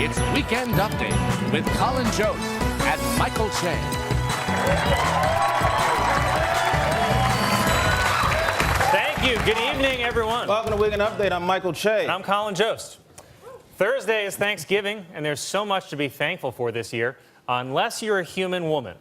It's Weekend Update with Colin Jost and Michael Che. Thank you. Good evening, everyone. Welcome to Weekend Update. I'm Michael Che. And I'm Colin Jost. Thursday is Thanksgiving, and there's so much to be thankful for this year, unless you're a human woman.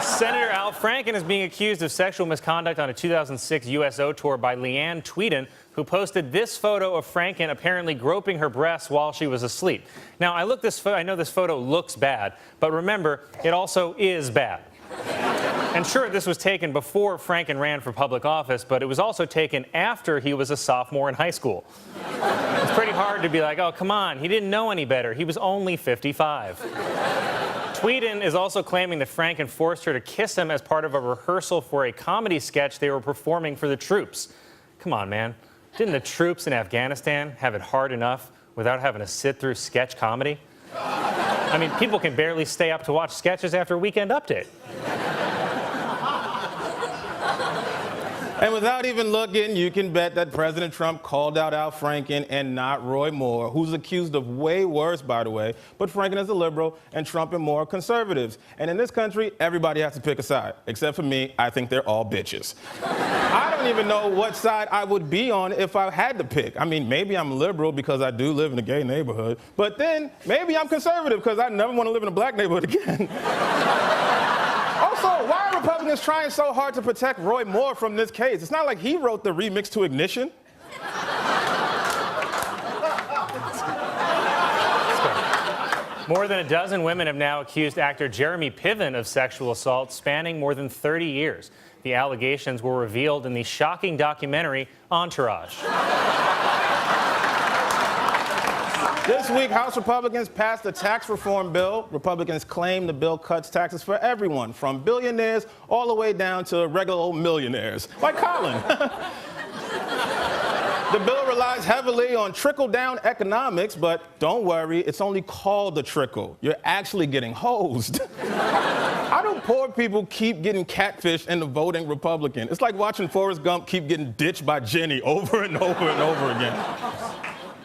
Senator Al Franken is being accused of sexual misconduct on a 2006 USO tour by Leanne Tweeden, who posted this photo of Franken apparently groping her breasts while she was asleep. Now, I know this photo looks bad, but remember, it also is bad. And sure, this was taken before Franken ran for public office, but it was also taken after he was a sophomore in high school. It's pretty hard to be like, oh, come on, he didn't know any better. He was only 55. Tweeden is also claiming that Franken forced her to kiss him as part of a rehearsal for a comedy sketch they were performing for the troops. Come on, man. Didn't the troops in Afghanistan have it hard enough without having to sit through sketch comedy? I mean, people can barely stay up to watch sketches after Weekend Update. And without even looking, you can bet that President Trump called out Al Franken and not Roy Moore, who's accused of way worse, by the way. But Franken is a liberal and Trump and Moore are conservatives. And in this country, everybody has to pick a side. Except for me, I think they're all bitches. I don't even know what side I would be on if I had to pick. I mean, maybe I'm liberal because I do live in a gay neighborhood. But then maybe I'm conservative because I never want to live in a black neighborhood again. Also, why are Republicans trying so hard to protect Roy Moore from this case? It's not like he wrote the remix to Ignition. More than a dozen women have now accused actor Jeremy Piven of sexual assault spanning more than 30 years. The allegations were revealed in the shocking documentary Entourage. This week, House Republicans passed a tax reform bill. Republicans claim the bill cuts taxes for everyone, from billionaires all the way down to regular old millionaires, like Colin. The bill relies heavily on trickle-down economics, but don't worry, it's only called the trickle. You're actually getting hosed. How do poor people keep getting catfished into voting Republican? It's like watching Forrest Gump keep getting ditched by Jenny over and over and over again.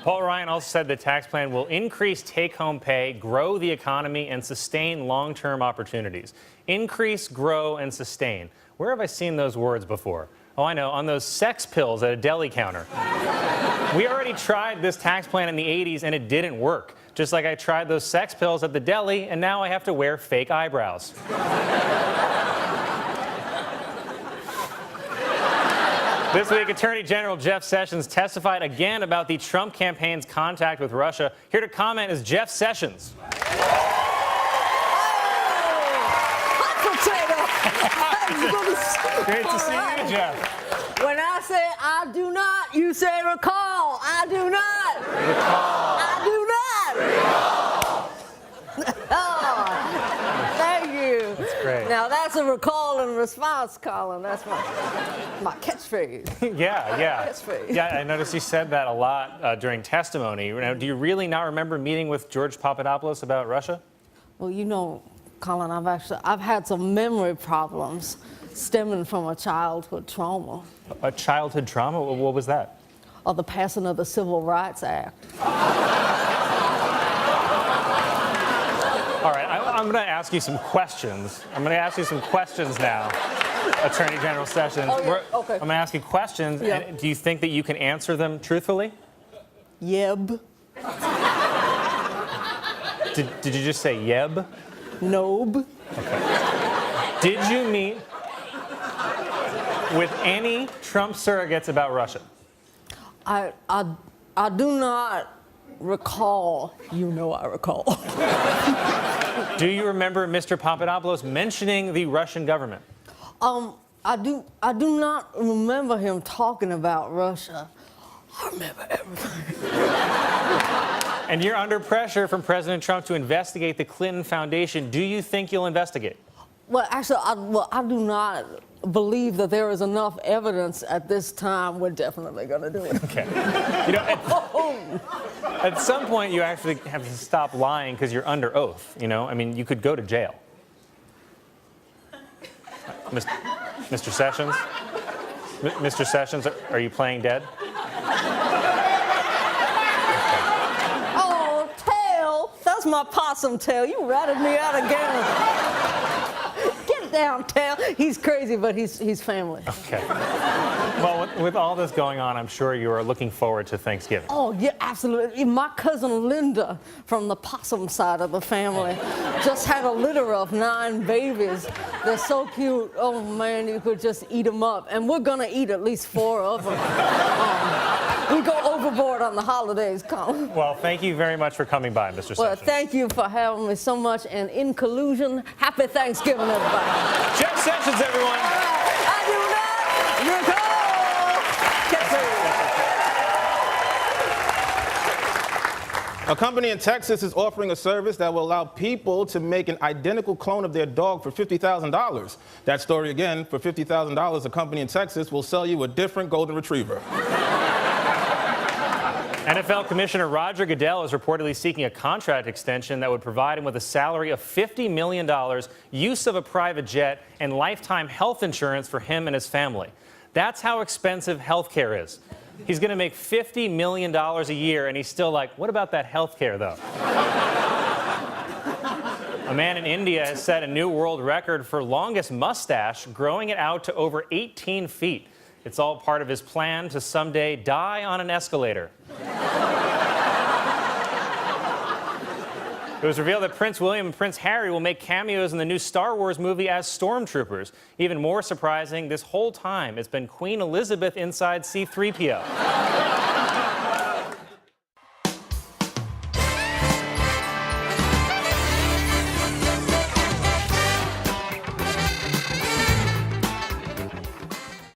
Paul Ryan also said the tax plan will increase take-home pay, grow the economy, and sustain long-term opportunities. Increase, grow, and sustain. Where have I seen those words before? Oh, I know, on those sex pills at a deli counter. We already tried this tax plan in the 80s, and it didn't work. Just like I tried those sex pills at the deli, and now I have to wear fake eyebrows. This week, Attorney General Jeff Sessions testified again about the Trump campaign's contact with Russia. Here to comment is Jeff Sessions. Great to see you, Jeff. When I say I do not, you say recall. I do not. Recall. I do not. Oh, thank you. That's great. Now that's a recall and response, Colin. That's my catchphrase. Yeah. Catchphrase. Yeah, I noticed you said that a lot during testimony. Now, do you really not remember meeting with George Papadopoulos about Russia? Well, you know, Colin, I've had some memory problems stemming from a childhood trauma. A childhood trauma? What was that? Of the passing of the Civil Rights Act. All right, I'm going to ask you some questions. I'm going to ask you some questions now, Attorney General Sessions. Oh, yeah. Okay. I'm going to ask you questions. Yeah. And do you think that you can answer them truthfully? Yeb. Did you just say yeb? Nobe. Okay. Did you meet with any Trump surrogates about Russia? I do not recall. You know I recall. Do you remember Mr. Papadopoulos mentioning the Russian government? I do not remember him talking about Russia. I remember everything. And you're under pressure from President Trump to investigate the Clinton Foundation. Do you think you'll investigate? Well, actually, I do not believe that there is enough evidence at this time. We're definitely going to do it. Okay. You know, at some point, you actually have to stop lying because you're under oath, you know? I mean, you could go to jail. Mr. Sessions? Mr. Sessions, are you playing dead? my possum tail. You ratted me out again. Get down, tail. He's crazy, but he's family. Okay. Well, with all this going on, I'm sure you are looking forward to Thanksgiving. Oh, yeah, absolutely. My cousin Linda from the possum side of the family just had a litter of 9 babies. They're so cute. Oh, man, you could just eat them up. And we're going to eat at least 4 of them. We go overboard on the holidays, Colin. Well, thank you very much for coming by, Mr. Sessions. Well, thank you for having me so much. And in collusion, happy Thanksgiving, everybody. Jeff Sessions, everyone. I do not recall. A company in Texas is offering a service that will allow people to make an identical clone of their dog for $50,000. That story again, for $50,000, a company in Texas will sell you a different golden retriever. NFL Commissioner Roger Goodell is reportedly seeking a contract extension that would provide him with a salary of $50 million, use of a private jet, and lifetime health insurance for him and his family. That's how expensive health care is. He's going to make $50 million a year, and he's still like, what about that health care, though? A man in India has set a new world record for longest mustache, growing it out to over 18 feet. It's all part of his plan to someday die on an escalator. It was revealed that Prince William and Prince Harry will make cameos in the new Star Wars movie as stormtroopers. Even more surprising, this whole time it's been Queen Elizabeth inside C-3PO.